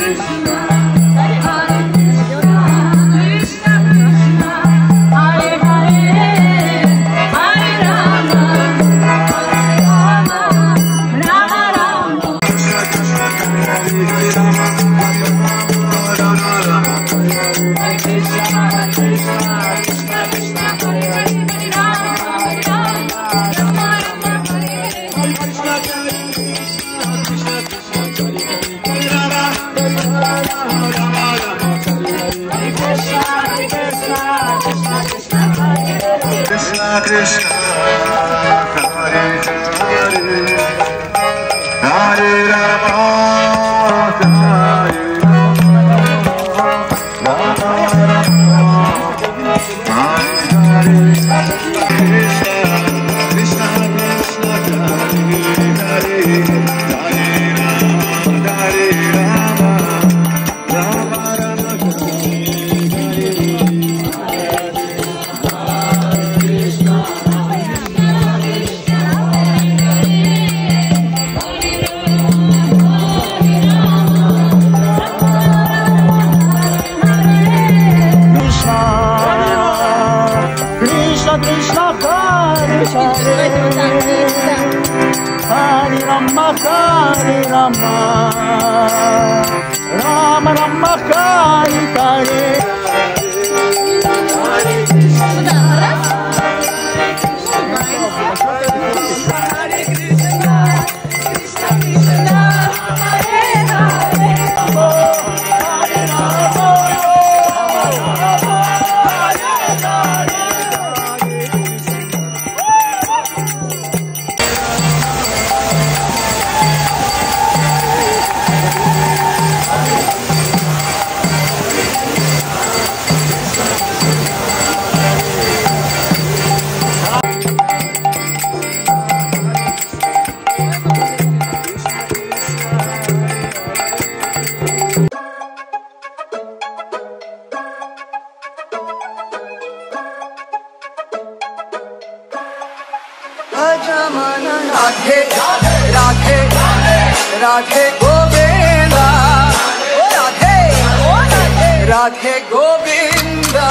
Krishna, Hare Hare, Hare Rama, Hare Rama, Rama Rama, Hare Hare, Krishna, Krishna Krishna, Hare Hare, Hare Rama, Hare Rama, Rama Rama, Krishna Hare Hare, Hare Rama Hare Rama, Rama Rama Hare Hare. Radhe Radhe Radhe Govinda, Radhe Radhe Govinda.